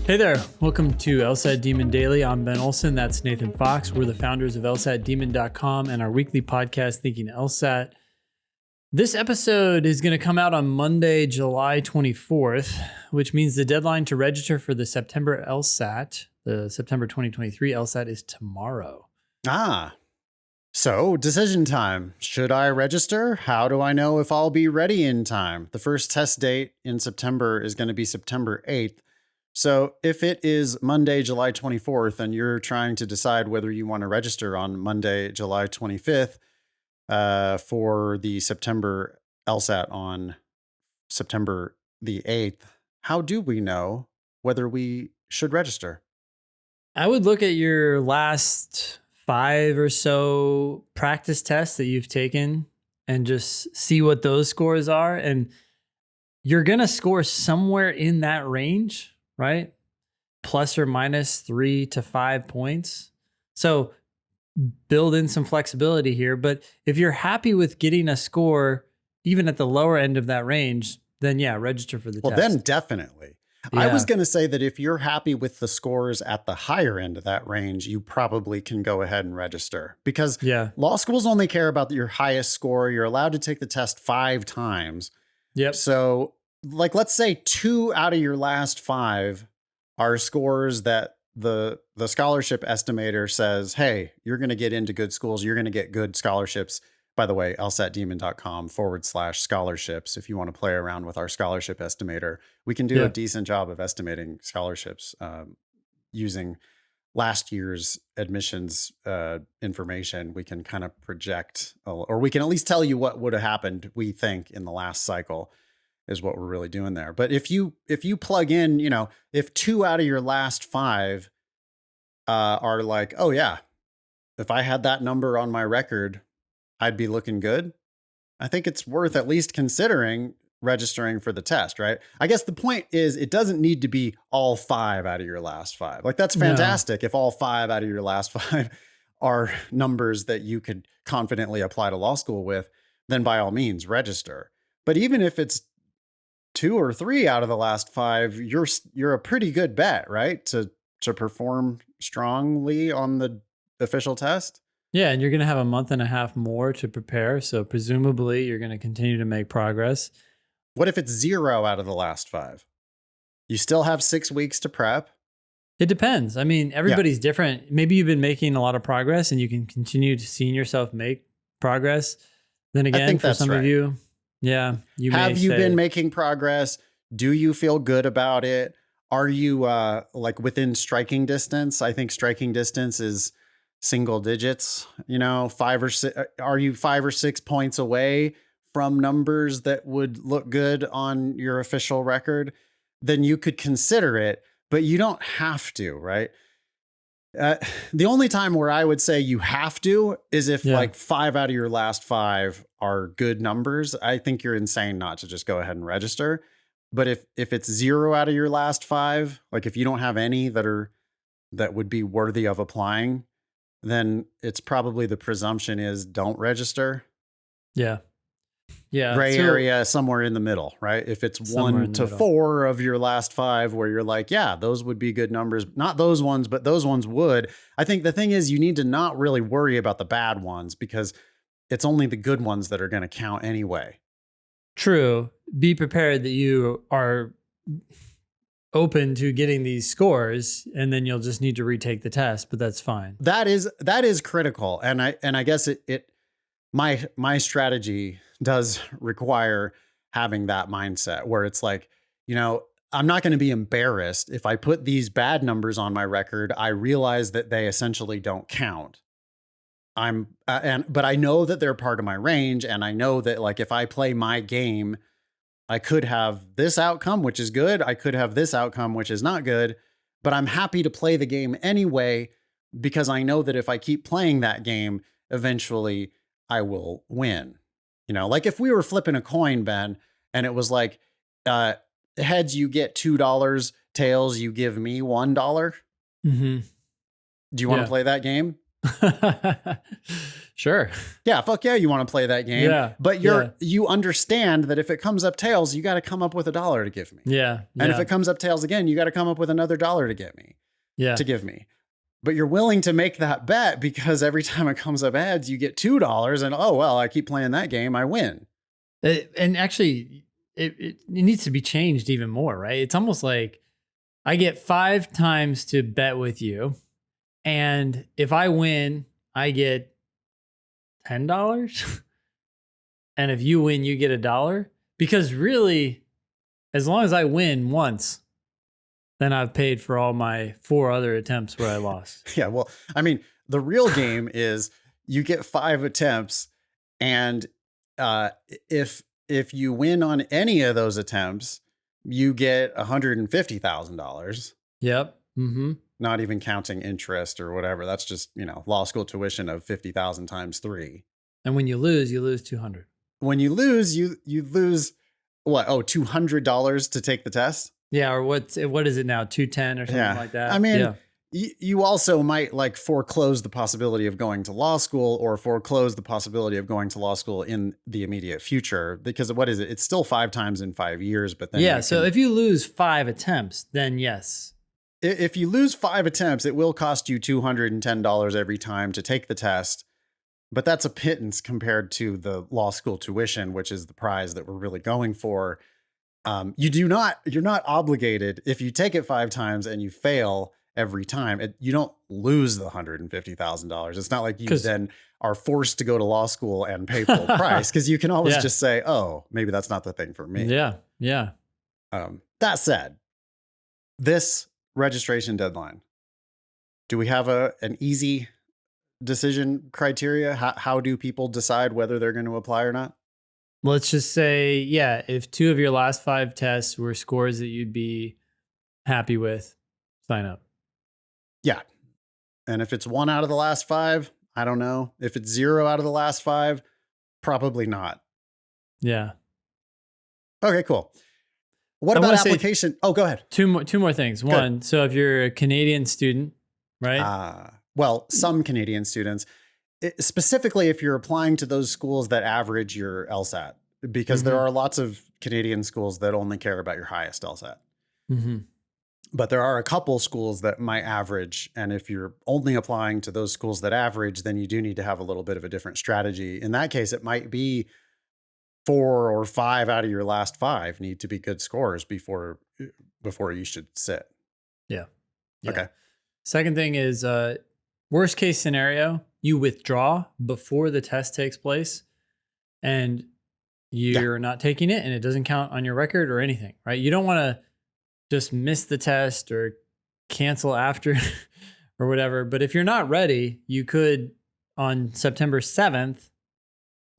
Hey there, welcome to LSAT Demon Daily. I'm Ben Olson, that's Nathan Fox. We're the founders of LSATdemon.com and our weekly podcast, Thinking LSAT. This episode is going to come out on Monday, July 24th, which means the deadline to register for the September LSAT, the September 2023 LSAT, is tomorrow. So decision time. Should I register? How do I know if I'll be ready in time? The first test date in September is going to be September 8th. So if it is Monday, July 24th, and you're trying to decide whether you want to register on Monday, July 25th, for the September LSAT on September the 8th, how do we know whether we should register? I would look at your last 5 or so practice tests that you've taken and just see what those scores are. And you're going to score somewhere in that range, right? Plus or minus 3 to 5 points. So build in some flexibility here. But if you're happy with getting a score, even at the lower end of that range, then yeah, register for the test. Well, then definitely. Yeah. I was going to say that if you're happy with the scores at the higher end of that range, you probably can go ahead and register, because law schools only care about your highest score. You're allowed to take the test 5 times. Yep. So like, let's say 2 out of your last 5 are scores that the scholarship estimator says, hey, you're going to get into good schools. You're going to get good scholarships. By the way, lsatdemon.com/scholarships. If you want to play around with our scholarship estimator, we can do a decent job of estimating scholarships using last year's admissions information. We can kind of project, or we can at least tell you what would have happened, we think, in the last cycle is what we're really doing there. But if you plug in, if 2 out of your last 5 are like, oh yeah, if I had that number on my record, I'd be looking good, I think it's worth at least considering registering for the test, right? I guess the point is, it doesn't need to be all 5 out of your last 5. Like, that's fantastic. No. If all 5 out of your last 5 are numbers that you could confidently apply to law school with, then by all means register. But even if it's 2 or 3 out of the last 5, you're a pretty good bet, right? To perform strongly on the official test. Yeah, and you're going to have a month and a half more to prepare. So presumably you're going to continue to make progress. What if it's 0 out of the last 5? You still have 6 weeks to prep. It depends. I mean, everybody's different. Maybe you've been making a lot of progress and you can continue to see yourself make progress. Then again, for some of you, you have you been making progress? Do you feel good about it? Are you like within striking distance? I think striking distance is single digits, 5 or 6. Are you 5 or 6 points away from numbers that would look good on your official record? Then you could consider it, but you don't have to, right? The only time where I would say you have to is if like 5 out of your last 5 are good numbers. I think you're insane not to just go ahead and register. But if it's 0 out of your last 5, like if you don't have any that would be worthy of applying, then it's probably the presumption is don't register. Yeah. Gray area somewhere in the middle, right? If it's 1 to 4 of your last 5 where you're like, yeah, those would be good numbers. Not those ones, but those ones would. I think the thing is, you need to not really worry about the bad ones, because it's only the good ones that are going to count anyway. True. Be prepared that you are open to getting these scores, and then you'll just need to retake the test, but that's fine. That is critical. And I guess my strategy does require having that mindset where it's like, I'm not going to be embarrassed if I put these bad numbers on my record. I realize that they essentially don't count. But I know that they're part of my range, and I know that, like, if I play my game, I could have this outcome, which is good. I could have this outcome, which is not good, but I'm happy to play the game anyway, because I know that if I keep playing that game, eventually I will win. Like if we were flipping a coin, Ben, and it was like, heads, you get $2, tails, you give me $1. Mm-hmm. Do you want to play that game? Sure. Yeah, fuck yeah, you want to play that game. Yeah. But Yeah. you understand that if it comes up tails, you got to come up with $1 to give me. Yeah. And if Yeah. it comes up tails again, you got to come up with another $1 to get me, Yeah. to give me. But you're willing to make that bet because every time it comes up heads, you get $2. And oh, well, I keep playing that game, I win. And actually, it needs to be changed even more, right? It's almost like I get 5 times to bet with you. And if I win, I get $10. And if you win, you get $1. Because really, as long as I win once, then I've paid for all my 4 other attempts where I lost. Yeah, well, I mean, the real game is you get 5 attempts, and if you win on any of those attempts, you get $150,000. Yep. Mm-hmm. Not even counting interest or whatever. That's just, law school tuition of 50,000 times 3. And when you lose 200. When you lose, you lose what? Oh, $200 to take the test. Yeah, or what is it now? 210 or something like that. I mean, yeah. You also might like foreclose the possibility of going to law school, or foreclose the possibility of going to law school in the immediate future, because what is it? It's still 5 times in 5 years, but then so if you lose 5 attempts, then yes. If you lose 5 attempts, it will cost you $210 every time to take the test. But that's a pittance compared to the law school tuition, which is the prize that we're really going for. You're not obligated if you take it 5 times and you fail every time. You don't lose the $150,000. It's not like you then are forced to go to law school and pay full price, because you can always just say, oh, maybe that's not the thing for me. Yeah. Yeah. That said, this registration deadline, do we have an easy decision criteria? How do people decide whether they're going to apply or not? Let's just say, if 2 of your last 5 tests were scores that you'd be happy with, sign up. Yeah. And if it's 1 out of the last 5, I don't know. If it's 0 out of the last 5, probably not. Yeah. Okay, cool. What about application? Oh, go ahead. Two more things. Good. One, so if you're a Canadian student, right? Well, some Canadian students, specifically if you're applying to those schools that average your LSAT, because there are lots of Canadian schools that only care about your highest LSAT. Mm-hmm. But there are a couple schools that might average. And if you're only applying to those schools that average, then you do need to have a little bit of a different strategy. In that case, it might be 4 or 5 out of your last 5 need to be good scores before you should sit. Yeah. Okay. Second thing is, worst case scenario, you withdraw before the test takes place and you're not taking it and it doesn't count on your record or anything, right? You don't want to just miss the test or cancel after or whatever. But if you're not ready, you could on September 7th,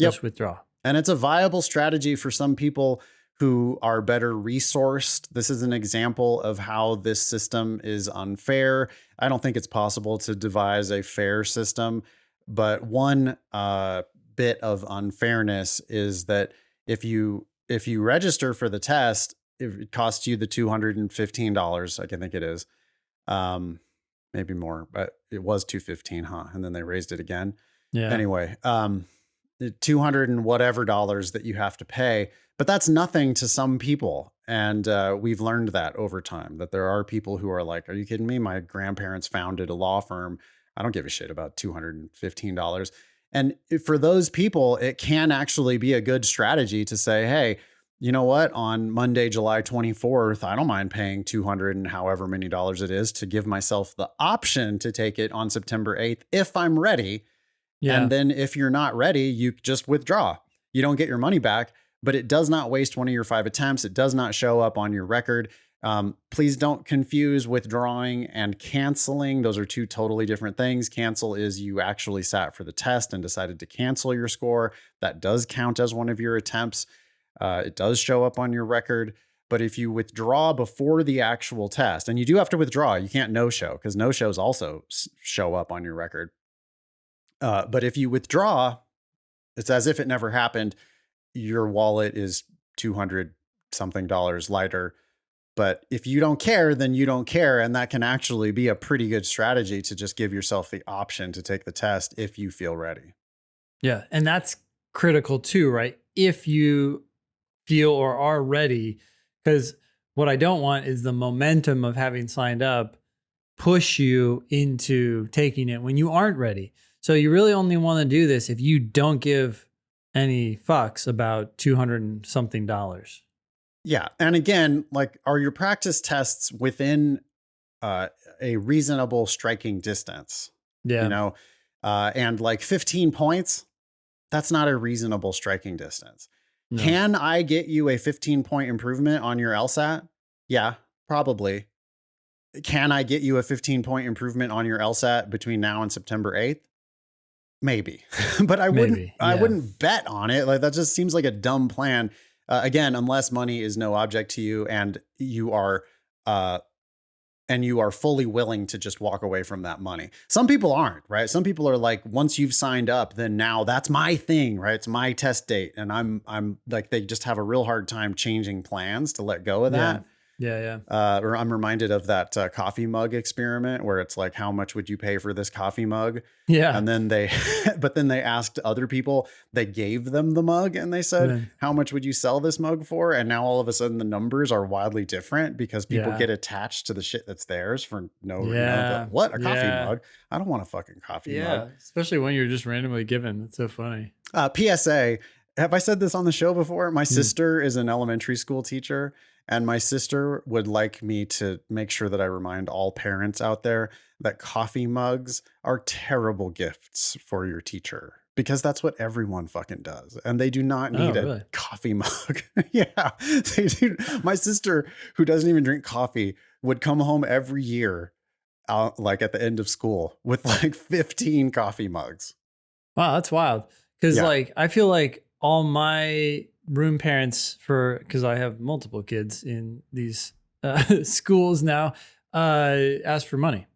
just withdraw. And it's a viable strategy for some people who are better resourced. This is an example of how this system is unfair. I don't think it's possible to devise a fair system, but one bit of unfairness is that if you register for the test, it costs you the $215. I think it is, maybe more, but it was $215, huh? And then they raised it again. Yeah. Anyway, 200 and whatever dollars that you have to pay, but that's nothing to some people. And we've learned that over time, that there are people who are like, are you kidding me? My grandparents founded a law firm. I don't give a shit about $215. And for those people, it can actually be a good strategy to say, hey, you know what? On Monday, July 24th, I don't mind paying 200 and however many dollars it is to give myself the option to take it on September 8th if I'm ready. Yeah. And then if you're not ready, you just withdraw. You don't get your money back, but it does not waste one of your 5 attempts. It does not show up on your record. Please don't confuse withdrawing and canceling. Those are 2 totally different things. Cancel is you actually sat for the test and decided to cancel your score. That does count as one of your attempts. It does show up on your record. But if you withdraw before the actual test, and you do have to withdraw, you can't no-show, because no-shows also show up on your record. But if you withdraw, it's as if it never happened. Your wallet is $200 something lighter. But if you don't care, then you don't care. And that can actually be a pretty good strategy to just give yourself the option to take the test if you feel ready. Yeah. And that's critical too, right? If you feel or are ready, because what I don't want is the momentum of having signed up push you into taking it when you aren't ready. So you really only want to do this if you don't give any fucks about $200 and something. Yeah. And again, like, are your practice tests within a reasonable striking distance? Yeah. You know, and like 15 points, that's not a reasonable striking distance. No. Can I get you a 15-point improvement on your LSAT? Yeah, probably. Can I get you a 15-point improvement on your LSAT between now and September 8th? Maybe, but I wouldn't bet on it. Like, that just seems like a dumb plan. Again, unless money is no object to you and you are fully willing to just walk away from that money. Some people aren't, right? Some people are like, once you've signed up, then now that's my thing, right? It's my test date. And I'm like, they just have a real hard time changing plans to let go of that. Yeah. Or I'm reminded of that coffee mug experiment where it's like, how much would you pay for this coffee mug? Yeah. And then they asked other people, they gave them the mug and they said, how much would you sell this mug for? And now all of a sudden the numbers are wildly different because people get attached to the shit that's theirs for no reason. What? A coffee mug? I don't want a fucking coffee mug. Especially when you're just randomly given. It's so funny. PSA. Have I said this on the show before? My sister is an elementary school teacher. And my sister would like me to make sure that I remind all parents out there that coffee mugs are terrible gifts for your teacher, because that's what everyone fucking does. And they do not need a coffee mug. Yeah, they do. My sister, who doesn't even drink coffee, would come home every year, like at the end of school, with like 15 coffee mugs. Wow, that's wild. Because like, I feel like all my room parents, because I have multiple kids in these schools now, ask for money.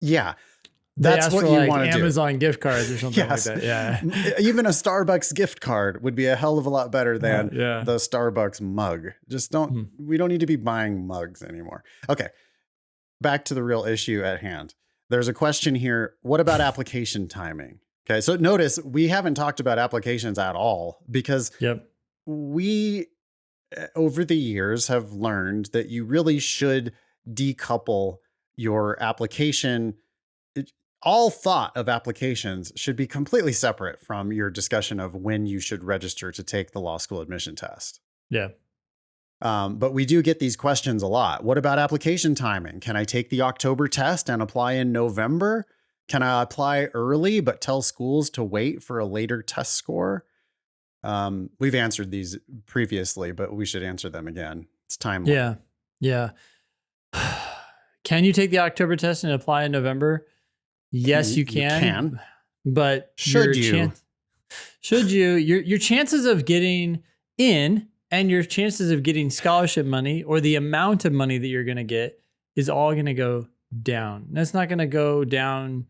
Yeah. That's what you want to do. Amazon gift cards or something like that. Yeah. Even a Starbucks gift card would be a hell of a lot better than the Starbucks mug. Just we don't need to be buying mugs anymore. Okay. Back to the real issue at hand. There's a question here. What about application timing? Okay. So notice we haven't talked about applications at all, because we, over the years, have learned that you really should decouple your application. All thought of applications should be completely separate from your discussion of when you should register to take the law school admission test. Yeah. But we do get these questions a lot. What about application timing? Can I take the October test and apply in November? Can I apply early but tell schools to wait for a later test score? We've answered these previously, but we should answer them again. It's timely. Yeah. Can you take the October test and apply in November? Yes, you can. You can. But should you? Your chances of getting in and your chances of getting scholarship money, or the amount of money that you're going to get, is all going to go down. That's not going to go down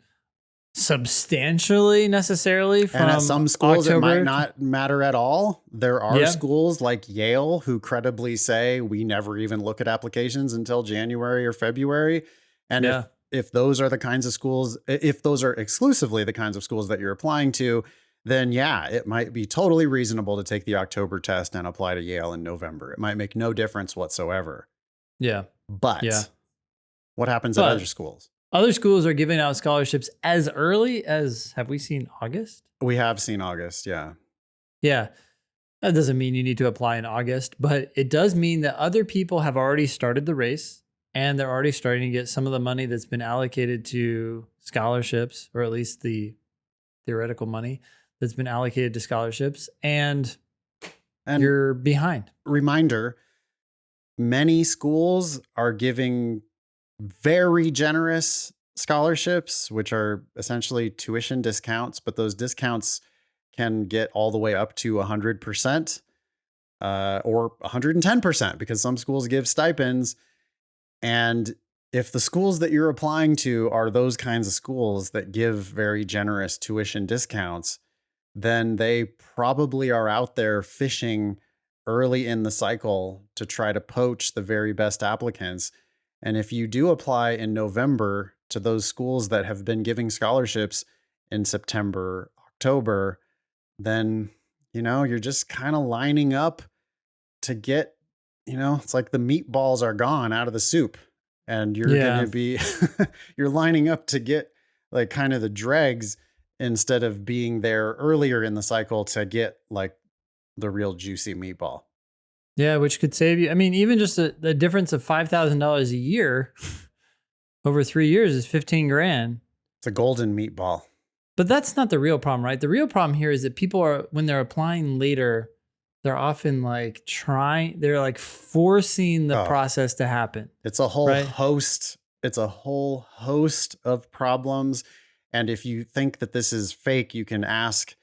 substantially necessarily from and at some schools October. It might not matter at all. There are schools like Yale who credibly say we never even look at applications until January or February. And if those are the kinds of schools, if those are exclusively the kinds of schools that you're applying to, then it might be totally reasonable to take the October test and apply to Yale in November. It might make no difference whatsoever. But what happens at other schools? Other schools are giving out scholarships as early as, have we seen August? We have seen August, yeah. Yeah. That doesn't mean you need to apply in August, but it does mean that other people have already started the race and they're already starting to get some of the money that's been allocated to scholarships, or at least the theoretical money that's been allocated to scholarships, and you're behind. Reminder, many schools are giving very generous scholarships, which are essentially tuition discounts, but those discounts can get all the way up to 100% or 110%, because some schools give stipends. And if the schools that you're applying to are those kinds of schools that give very generous tuition discounts, then they probably are out there fishing early in the cycle to try to poach the very best applicants. And if you do apply in November to those schools that have been giving scholarships in September, October, then, you're just kind of lining up to get, it's like the meatballs are gone out of the soup, and you're going Yeah. to be, you're lining up to get like kind of the dregs instead of being there earlier in the cycle to get like the real juicy meatball. Yeah, which could save you. I mean, even just the difference of $5,000 a year over 3 years is 15 grand. It's a golden meatball. But that's not the real problem, right? The real problem here is that people are, when they're applying later, they're often like they're like forcing the process to happen. It's a whole right? host. It's a whole host of problems. And if you think that this is fake, you can ask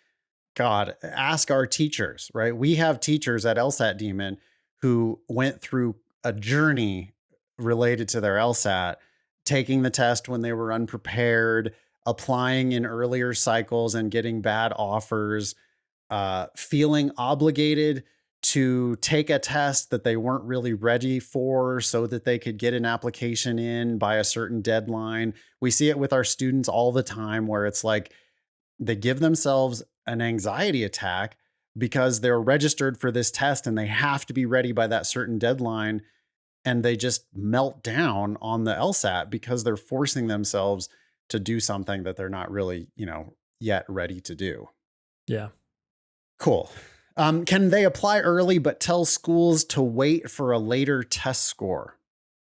our teachers, right? We have teachers at LSAT Demon who went through a journey related to their LSAT, taking the test when they were unprepared, applying in earlier cycles and getting bad offers, feeling obligated to take a test that they weren't really ready for so that they could get an application in by a certain deadline. We see it with our students all the time where it's like they give themselves an anxiety attack because they're registered for this test and they have to be ready by that certain deadline. And they just melt down on the LSAT because they're forcing themselves to do something that they're not really, yet ready to do. Yeah. Cool. Can they apply early but tell schools to wait for a later test score?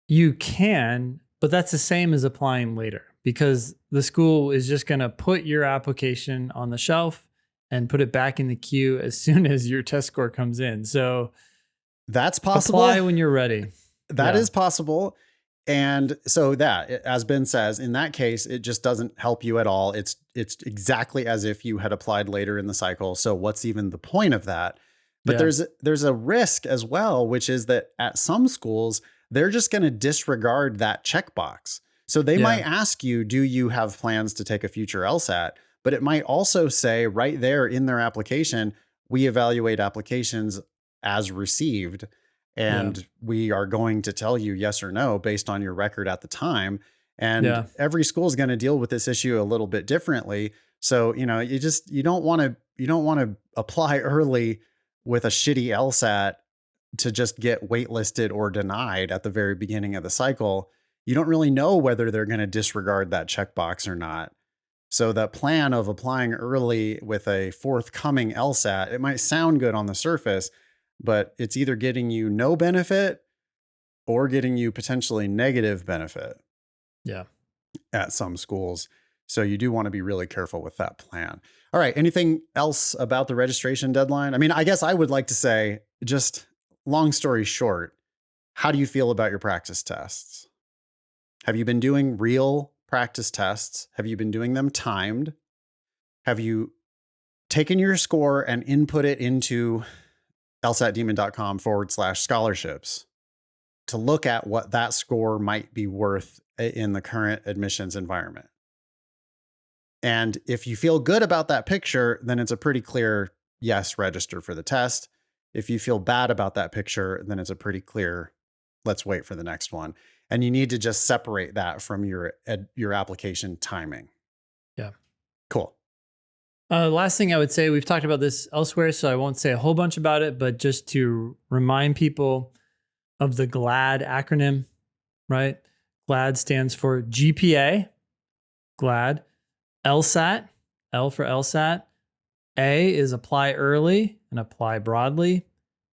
You can, but that's the same as applying later because the school is just going to put your application on the shelf and put it back in the queue as soon as your test score comes in. So that's possible. Apply when you're ready. That is possible. And so that, as Ben says, in that case, it just doesn't help you at all. It's exactly as if you had applied later in the cycle. So what's even the point of that? But there's a risk as well, which is that at some schools, they're just going to disregard that checkbox. So they might ask you, do you have plans to take a future LSAT? But it might also say right there in their application, we evaluate applications as received. And we are going to tell you yes or no based on your record at the time. And every school is going to deal with this issue a little bit differently. So, you don't want to apply early with a shitty LSAT to just get waitlisted or denied at the very beginning of the cycle. You don't really know whether they're going to disregard that checkbox or not. So the plan of applying early with a forthcoming LSAT, it might sound good on the surface, but it's either getting you no benefit or getting you potentially negative benefit. Yeah. At some schools. So you do want to be really careful with that plan. All right. Anything else about the registration deadline? I mean, I guess I would like to say, just long story short, how do you feel about your practice tests? Have you been doing real practice tests? Have you been doing them timed? Have you taken your score and input it into lsatdemon.com/scholarships to look at what that score might be worth in the current admissions environment? And if you feel good about that picture, then it's a pretty clear yes, register for the test. If you feel bad about that picture, then it's a pretty clear let's wait for the next one. And you need to just separate that from your application timing. Yeah. Cool. Last thing I would say, we've talked about this elsewhere, so I won't say a whole bunch about it, but just to remind people of the GLAD acronym, right? GLAD stands for GPA, GLAD, LSAT, L for LSAT, A is apply early and apply broadly,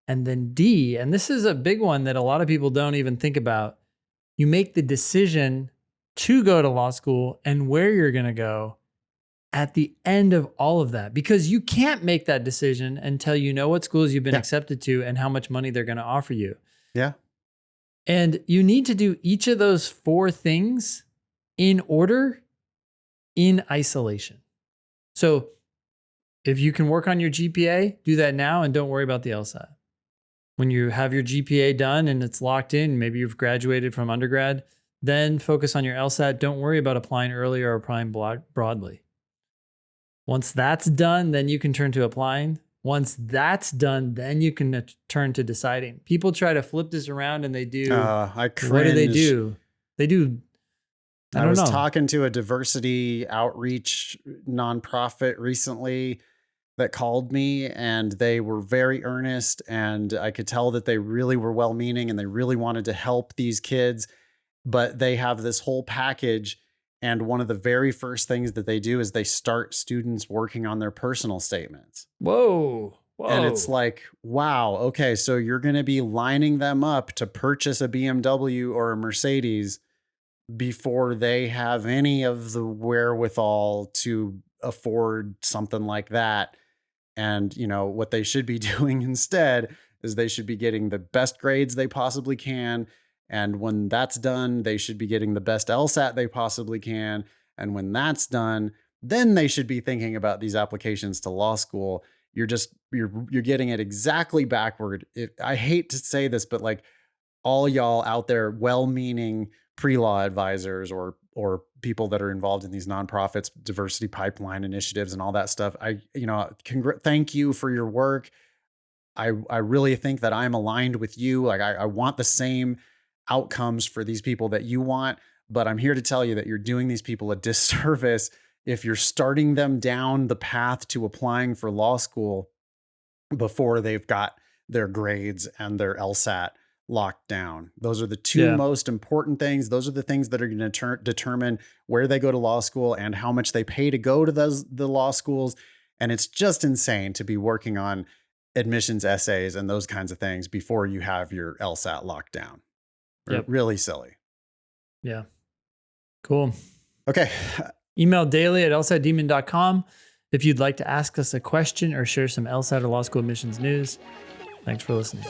and then D, and this is a big one that a lot of people don't even think about. You make the decision to go to law school and where you're going to go at the end of all of that, because you can't make that decision until you know what schools you've been accepted to and how much money they're going to offer you. Yeah. And you need to do each of those 4 things in order, in isolation. So if you can work on your GPA, do that now and don't worry about the LSAT. When you have your GPA done and it's locked in, maybe you've graduated from undergrad, then focus on your LSAT. Don't worry about applying early or applying broadly. Once that's done, then you can turn to applying. Once that's done, then you can turn to deciding. People try to flip this around and they do. I cringe. What do they do? They do. I was talking to a diversity outreach nonprofit recently that called me, and they were very earnest, and I could tell that they really were well-meaning and they really wanted to help these kids, but they have this whole package. And one of the very first things that they do is they start students working on their personal statements. Whoa. And it's like, wow, okay, so you're going to be lining them up to purchase a BMW or a Mercedes before they have any of the wherewithal to afford something like that. And, you know, what they should be doing instead is they should be getting the best grades they possibly can. And when that's done, they should be getting the best LSAT they possibly can. And when that's done, then they should be thinking about these applications to law school. You're getting it exactly backward. I hate to say this, but like all y'all out there, well-meaning pre-law advisors or people that are involved in these nonprofits, diversity pipeline initiatives and all that stuff. Thank you for your work. I really think that I'm aligned with you. Like I want the same outcomes for these people that you want, but I'm here to tell you that you're doing these people a disservice if you're starting them down the path to applying for law school before they've got their grades and their LSAT locked down. Those are the two most important things. Those are the things that are going to determine where they go to law school and how much they pay to go to the law schools. And it's just insane to be working on admissions essays and those kinds of things before you have your LSAT locked down. Really silly. Yeah. Cool. Okay. Email daily@lsatdemon.com if you'd like to ask us a question or share some LSAT or law school admissions news. Thanks for listening.